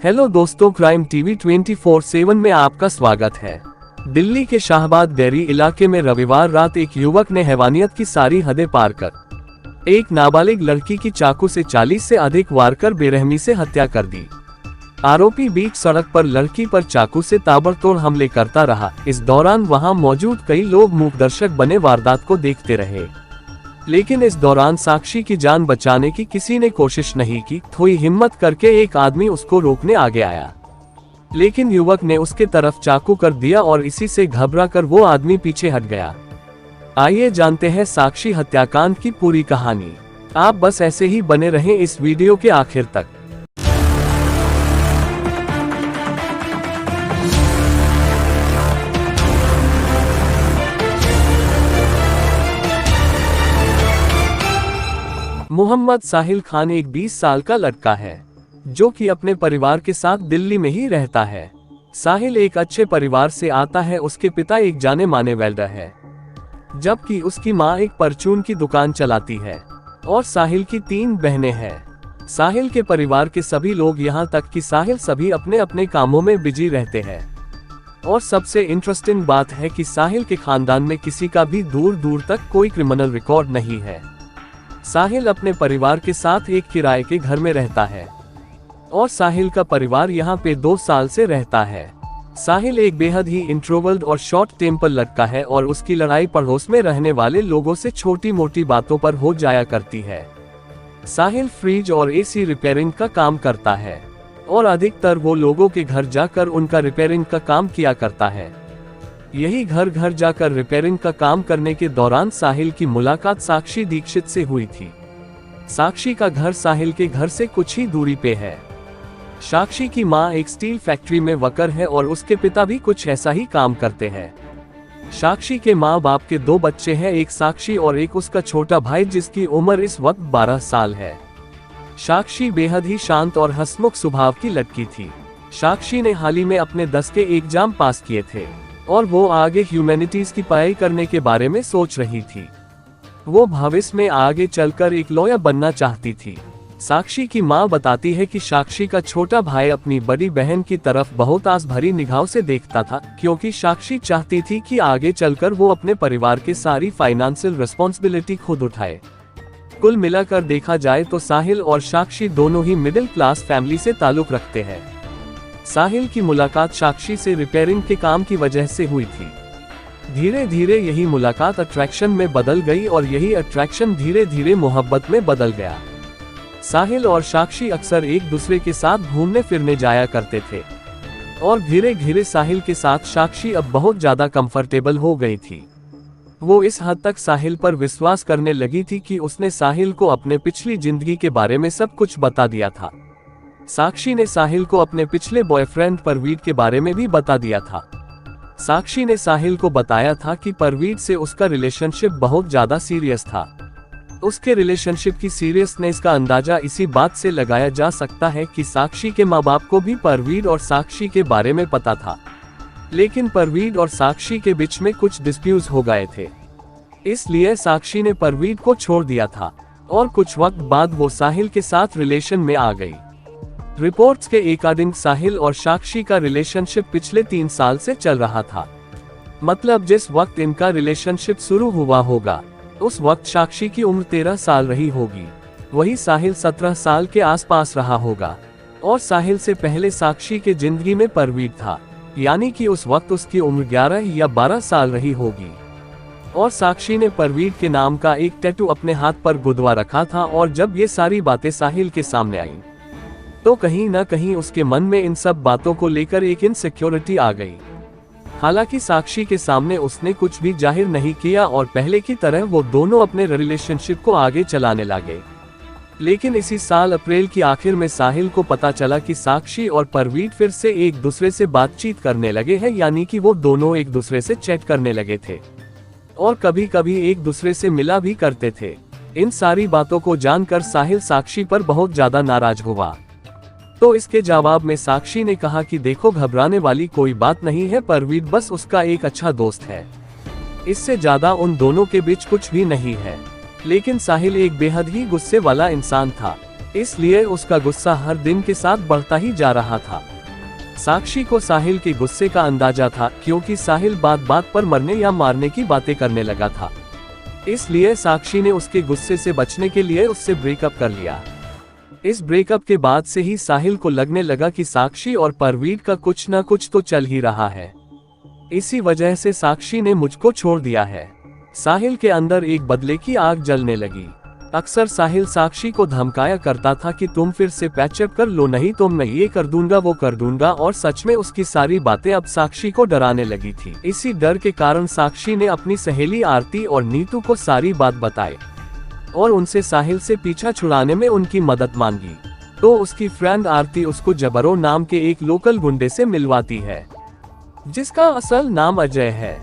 Hello दोस्तों, crime TV 24/7 में आपका स्वागत है। दिल्ली के शाहबाद डेरी इलाके में रविवार रात एक युवक ने हैवानियत की सारी हदें पार कर एक नाबालिग लड़की की चाकू से 40 से अधिक वार कर बेरहमी से हत्या कर दी। आरोपी बीच सड़क पर लड़की पर चाकू से ताबड़तोड़ हमले करता रहा। इस दौरान वहां मौजूद कई लोग मूकदर्शक बने वारदात को देखते रहे, लेकिन इस दौरान साक्षी की जान बचाने की किसी ने कोशिश नहीं की। थोड़ी हिम्मत करके एक आदमी उसको रोकने आगे आया, लेकिन युवक ने उसके तरफ चाकू कर दिया और इसी से घबराकर वो आदमी पीछे हट गया। आइए जानते हैं साक्षी हत्याकांड की पूरी कहानी। आप बस ऐसे ही बने रहें इस वीडियो के आखिर तक। मोहम्मद साहिल खान एक 20 साल का लड़का है जो कि अपने परिवार के साथ दिल्ली में ही रहता है। साहिल एक अच्छे परिवार से आता है। उसके पिता एक जाने माने वेल्डर है, जबकि उसकी मां एक परचून की दुकान चलाती है और साहिल की 3 बहनें हैं। साहिल के परिवार के सभी लोग यहाँ तक कि साहिल सभी अपने अपने कामों में बिजी रहते हैं। और सबसे इंटरेस्टिंग बात है कि साहिल के खानदान में किसी का भी दूर दूर तक कोई क्रिमिनल रिकॉर्ड नहीं है। साहिल अपने परिवार के साथ एक किराए के घर में रहता है और साहिल का परिवार यहाँ पे 2 साल से रहता है। साहिल एक बेहद ही इंट्रोवर्ट और शॉर्ट टेम्पर लड़का है और उसकी लड़ाई पड़ोस में रहने वाले लोगों से छोटी मोटी बातों पर हो जाया करती है। साहिल फ्रिज और एसी रिपेयरिंग का काम करता है और अधिकतर वो लोगों के घर जाकर उनका रिपेयरिंग का काम किया करता है। यही घर घर जाकर रिपेयरिंग का काम करने के दौरान साहिल की मुलाकात साक्षी दीक्षित से हुई थी। साक्षी का घर साहिल के घर से कुछ ही दूरी पे है। साक्षी की मां एक स्टील फैक्ट्री में वर्कर है और उसके पिता भी कुछ ऐसा ही काम करते हैं। साक्षी के माँ बाप के 2 बच्चे हैं, एक साक्षी और एक उसका छोटा भाई जिसकी उम्र इस वक्त 12 साल है। साक्षी बेहद ही शांत और हंसमुख स्वभाव की लड़की थी। साक्षी ने हाल ही में अपने 10 के एग्जाम पास किए थे और वो आगे ह्यूमैनिटीज की पढ़ाई करने के बारे में सोच रही थी। वो भविष्य में आगे चलकर एक लॉयर बनना चाहती थी। साक्षी की मां बताती है कि साक्षी का छोटा भाई अपनी बड़ी बहन की तरफ बहुत आस भरी निगाहों से देखता था, क्योंकि साक्षी चाहती थी कि आगे चलकर वो अपने परिवार की सारी फाइनेंशियल रिस्पॉन्सिबिलिटी खुद उठाए। कुल मिलाकर देखा जाए तो साहिल और साक्षी दोनों ही मिडिल क्लास फैमिली से ताल्लुक रखते हैं। साहिल की मुलाकात साक्षी से रिपेयरिंग के काम की वजह से हुई थी। धीरे धीरे यही मुलाकात अट्रैक्शन में बदल गई और यही अट्रैक्शन धीरे धीरे मोहब्बत में बदल गया। साहिल और साक्षी अक्सर एक दूसरे के साथ घूमने फिरने जाया करते थे और धीरे धीरे साहिल के साथ साक्षी अब बहुत ज्यादा कंफर्टेबल हो गई थी। वो इस हद तक साहिल पर विश्वास करने लगी थी कि उसने साहिल को अपने पिछली जिंदगी के बारे में सब कुछ बता दिया था। साक्षी ने साहिल को अपने पिछले बॉयफ्रेंड परवीन के बारे में भी बता दिया था। साक्षी ने साहिल को बताया था कि परवीन से उसका रिलेशनशिप बहुत ज्यादा सीरियस था। उसके रिलेशनशिप की सीरियसनेस का अंदाजा इसी बात से लगाया जा सकता है कि साक्षी के माँ बाप को भी परवीन और साक्षी के बारे में पता था, लेकिन परवीन और साक्षी के बीच में कुछ डिस्प्यूट हो गए थे। इसलिए साक्षी ने परवीन को छोड़ दिया था और कुछ वक्त बाद वो साहिल के साथ रिलेशन में आ गई। रिपोर्ट्स के अकॉर्डिंग साहिल और साक्षी का रिलेशनशिप पिछले 3 साल से चल रहा था। मतलब जिस वक्त इनका रिलेशनशिप शुरू हुआ होगा उस वक्त साक्षी की उम्र 13 साल रही होगी, वही साहिल 17 साल के आसपास रहा होगा और साहिल से पहले साक्षी के जिंदगी में परवीन था, यानी कि उस वक्त उसकी उम्र 11 या 12 साल रही होगी। और साक्षी ने परवीन के नाम का एक टैटू अपने हाथ पर गुदवा रखा था और जब ये सारी बातें साहिल के सामने आईं तो कहीं न कहीं उसके मन में इन सब बातों को लेकर एक इनसिक्योरिटी आ गई। हालांकि साक्षी के सामने उसने कुछ भी जाहिर नहीं किया और पहले की तरह वो दोनों अपने रिलेशनशिप को आगे चलाने लगे। लेकिन इसी साल अप्रैल की आखिर में साहिल को पता चला कि साक्षी और परवीन फिर से एक दूसरे से बातचीत करने लगे हैं, यानी कि वो दोनों एक दूसरे से चैट करने लगे थे और कभी कभी एक दूसरे से मिला भी करते थे। इन सारी बातों को जानकर साहिल साक्षी पर बहुत ज्यादा नाराज हुआ। तो इसके जवाब में साक्षी ने कहा कि देखो, घबराने वाली कोई बात नहीं है, परवीन बस उसका एक अच्छा दोस्त है, इससे ज्यादा उन दोनों के बीच कुछ भी नहीं है। लेकिन साहिल एक बेहद ही गुस्से वाला इंसान था, इसलिए उसका गुस्सा हर दिन के साथ बढ़ता ही जा रहा था। साक्षी को साहिल के गुस्से का अंदाजा था, क्योंकि साहिल बात बात पर मरने या मारने की बातें करने लगा था। इसलिए साक्षी ने उसके गुस्से से बचने के लिए उससे ब्रेकअप कर लिया। इस ब्रेकअप के बाद से ही साहिल को लगने लगा कि साक्षी और परवीन का कुछ न कुछ तो चल ही रहा है। इसी वजह से साक्षी ने मुझको छोड़ दिया है। साहिल के अंदर एक बदले की आग जलने लगी। अक्सर साहिल साक्षी को धमकाया करता था कि तुम फिर से पैचअप कर लो, नहीं तो मैं ये कर दूंगा वो कर दूंगा, और सच में उसकी सारी बातें अब साक्षी को डराने लगी थी। इसी डर के कारण साक्षी ने अपनी सहेली आरती और नीतू को सारी बात बताई और उनसे साहिल से पीछा छुड़ाने में उनकी मदद मांगी। तो उसकी फ्रेंड आरती उसको जबरो नाम के एक लोकल गुंडे से मिलवाती है, जिसका असल नाम अजय है।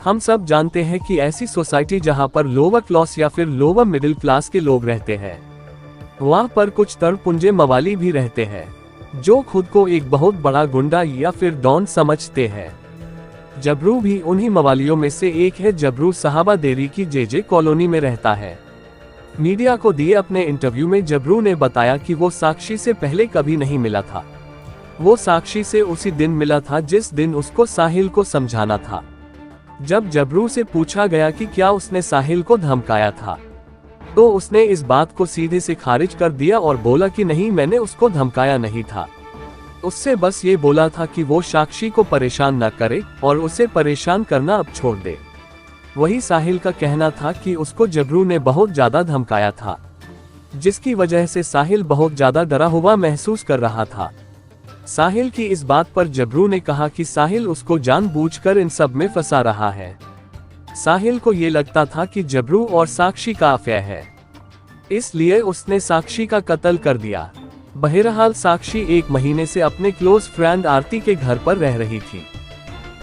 हम सब जानते हैं कि ऐसी सोसाइटी जहां पर लोअर क्लास या फिर लोअर मिडिल क्लास के लोग रहते हैं, वहां पर कुछ तड़पुंजे मवाली भी रहते हैं, जो खुद को एक बहुत बड़ा गुंडा या फिर डॉन समझते हैं। जबरू भी उन्हीं मवालियों में से एक है। जबरू साहबा देरी की जेजे कॉलोनी में रहता है। मीडिया को दिए अपने इंटरव्यू में जबरू ने बताया कि वो साक्षी से पहले कभी नहीं मिला था। वो साक्षी से उसी दिन मिला था जिस दिन उसको साहिल को समझाना था। जब जबरू से पूछा गया कि क्या उसने साहिल को धमकाया था, तो उसने इस बात को सीधे से खारिज कर दिया और बोला कि नहीं, मैंने उसको धमकाया नहीं था। उससे बस ये बोला था कि वो साक्षी को परेशान न करे और उसे परेशान करना अब छोड़ दे। वही साहिल का कहना था कि उसको जबरू ने बहुत ज्यादा धमकाया था, जिसकी वजह से साहिल बहुत ज्यादा डरा हुआ महसूस कर रहा था। साहिल की इस बात पर जबरू ने कहा कि साहिल उसको जानबूझकर इन सब में फंसा रहा है। साहिल को ये लगता था कि जबरू और साक्षी का अफेयर है, इसलिए उसने साक्षी का कत्ल कर दिया। बहरहाल साक्षी 1 महीने से अपने क्लोज फ्रेंड आरती के घर पर रह रही थी।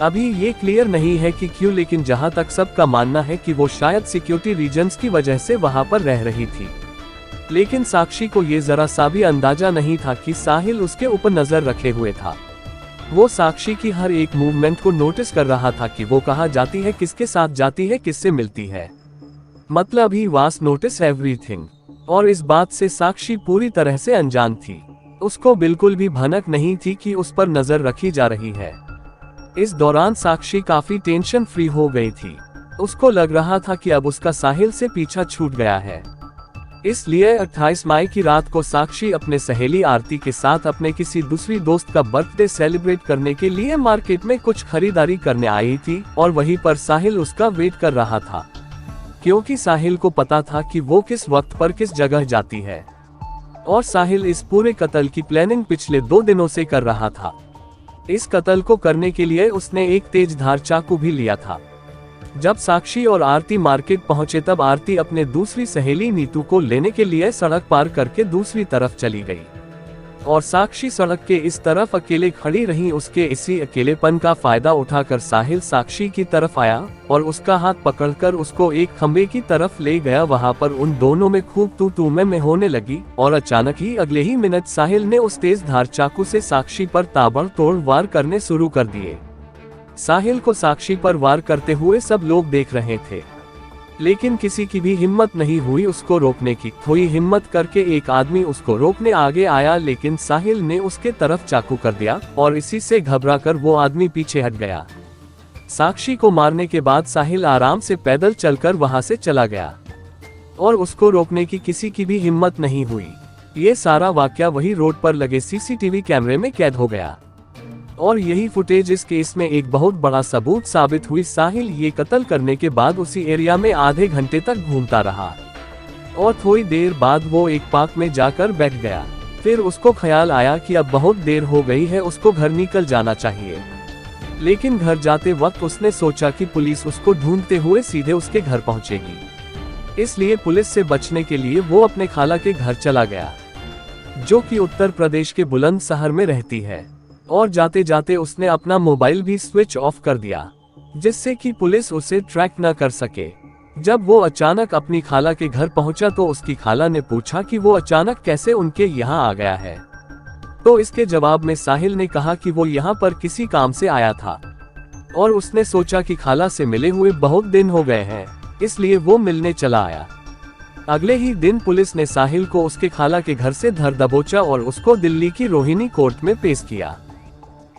अभी ये क्लियर नहीं है कि क्यों, लेकिन जहां तक सबका मानना है कि वो शायद सिक्योरिटी रीजंस की वजह से वहां पर रह रही थी। लेकिन साक्षी को ये जरा सा भी अंदाजा नहीं था कि साहिल उसके ऊपर नजर रखे हुए था। वो साक्षी की हर एक मूवमेंट को नोटिस कर रहा था कि वो कहाँ जाती है, किसके साथ जाती है, किससे मिलती है। मतलब ही वाज नोटिस एवरीथिंग। और इस बात से साक्षी पूरी तरह से अनजान थी। उसको बिल्कुल भी भनक नहीं थी कि उस पर नजर रखी जा रही है। इस दौरान साक्षी काफी टेंशन फ्री हो गई थी। उसको लग रहा था कि अब उसका साहिल से पीछा छूट गया है। इसलिए 28 मई की रात को साक्षी अपने सहेली आरती के साथ अपने किसी दूसरी दोस्त का बर्थडे सेलिब्रेट करने के लिए मार्केट में कुछ खरीदारी करने आई थी, और वहीं पर साहिल उसका वेट कर रहा था, क्योंकि साहिल को पता था कि वो किस वक्त पर किस जगह जाती है। और साहिल इस पूरे कत्ल की प्लानिंग पिछले 2 दिनों से कर रहा था। इस कत्ल को करने के लिए उसने एक तेज धार चाकू भी लिया था। जब साक्षी और आरती मार्केट पहुंचे तब आरती अपने दूसरी सहेली नीतू को लेने के लिए सड़क पार करके दूसरी तरफ चली गई, और साक्षी सड़क के इस तरफ अकेले खड़ी रही। उसके इसी अकेलेपन का फायदा उठाकर साहिल साक्षी की तरफ आया और उसका हाथ पकड़कर उसको एक खंबे की तरफ ले गया। वहां पर उन दोनों में खूब तू में होने लगी, और अचानक ही अगले ही मिनट साहिल ने उस तेज धार चाकू से साक्षी पर ताबड़तोड़ वार करने शुरू कर दिए। साहिल को साक्षी पर वार करते हुए सब लोग देख रहे थे, लेकिन किसी की भी हिम्मत नहीं हुई उसको रोकने की। थोड़ी हिम्मत करके एक आदमी उसको रोकने आगे आया, लेकिन साहिल ने उसके तरफ चाकू कर दिया और इसी से घबराकर वो आदमी पीछे हट गया। साक्षी को मारने के बाद साहिल आराम से पैदल चलकर वहां से चला गया और उसको रोकने की किसी की भी हिम्मत नहीं हुई। ये सारा वाकया वही रोड पर लगे सीसीटीवी कैमरे में कैद हो गया, और यही फुटेज इस केस में एक बहुत बड़ा सबूत साबित हुई। साहिल ये कत्ल करने के बाद उसी एरिया में आधे घंटे तक घूमता रहा, और थोड़ी देर बाद वो एक पार्क में जाकर बैठ गया। फिर उसको ख्याल आया कि अब बहुत देर हो गई है, उसको घर निकल जाना चाहिए। लेकिन घर जाते वक्त उसने सोचा कि पुलिस उसको ढूंढते हुए सीधे उसके घर पहुंचेगी, इसलिए पुलिस से बचने के लिए वो अपने खाला के घर चला गया, जो कि उत्तर प्रदेश के बुलंदशहर में रहती है। और जाते जाते उसने अपना मोबाइल भी स्विच ऑफ कर दिया, जिससे कि पुलिस उसे ट्रैक न कर सके। जब वो अचानक अपनी खाला के घर पहुंचा तो उसकी खाला ने पूछा कि वो अचानक कैसे उनके यहाँ आ गया है। तो इसके जवाब में साहिल ने कहा कि वो यहाँ पर किसी काम से आया था, और उसने सोचा कि खाला से मिले हुए बहुत दिन हो गए हैं, इसलिए वो मिलने चला आया। अगले ही दिन पुलिस ने साहिल को उसके खाला के घर से धर दबोचा और उसको दिल्ली की रोहिणी कोर्ट में पेश किया।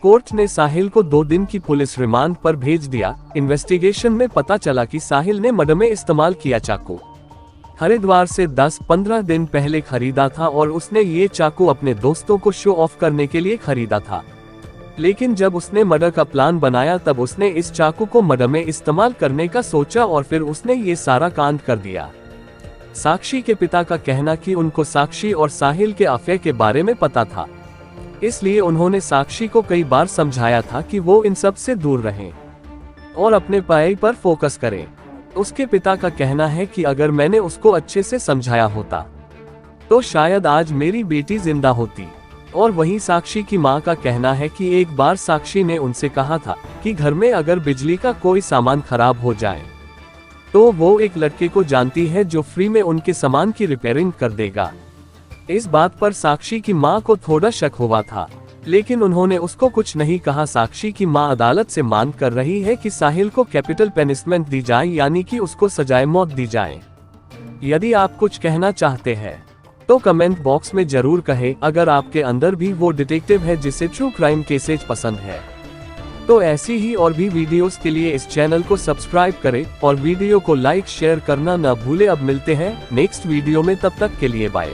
कोर्ट ने साहिल को 2 दिन की पुलिस रिमांड पर भेज दिया। इन्वेस्टिगेशन में पता चला कि साहिल ने मर्डर में इस्तेमाल किया चाकू हरिद्वार से 10-15 दिन पहले खरीदा था और उसने ये चाकू अपने दोस्तों को शो ऑफ करने के लिए खरीदा था। लेकिन जब उसने मर्डर का प्लान बनाया तब उसने इस चाकू को मर्डर में इस्तेमाल करने का सोचा और फिर उसने ये सारा कांड कर दिया। साक्षी के पिता का कहना कि उनको साक्षी और साहिल के अफेयर के बारे में पता था, इसलिए उन्होंने साक्षी को कई बार समझाया था कि वो इन सब से दूर रहें और अपने पढ़ाई पर फोकस करें। उसके पिता का कहना है कि अगर मैंने उसको अच्छे से समझाया होता तो शायद आज मेरी बेटी जिंदा होती। और वहीं साक्षी की मां का कहना है कि एक बार साक्षी ने उनसे कहा था कि घर में अगर बिजली का कोई सामान खराब हो जाए तो वो एक लड़के को जानती है जो फ्री में उनके सामान की रिपेयरिंग कर देगा। इस बात पर साक्षी की मां को थोड़ा शक हुआ था, लेकिन उन्होंने उसको कुछ नहीं कहा। साक्षी की मां अदालत से मांग कर रही है कि साहिल को कैपिटल पनिशमेंट दी जाए, यानी कि उसको सजाए मौत दी जाए। यदि आप कुछ कहना चाहते हैं तो कमेंट बॉक्स में जरूर कहें। अगर आपके अंदर भी वो डिटेक्टिव है जिसे ट्रू क्राइम केसेज पसंद है तो ऐसी ही और भी वीडियोस के लिए इस चैनल को सब्सक्राइब करें और वीडियो को लाइक शेयर करना न भूले। अब मिलते हैं नेक्स्ट वीडियो में, तब तक के लिए बाय।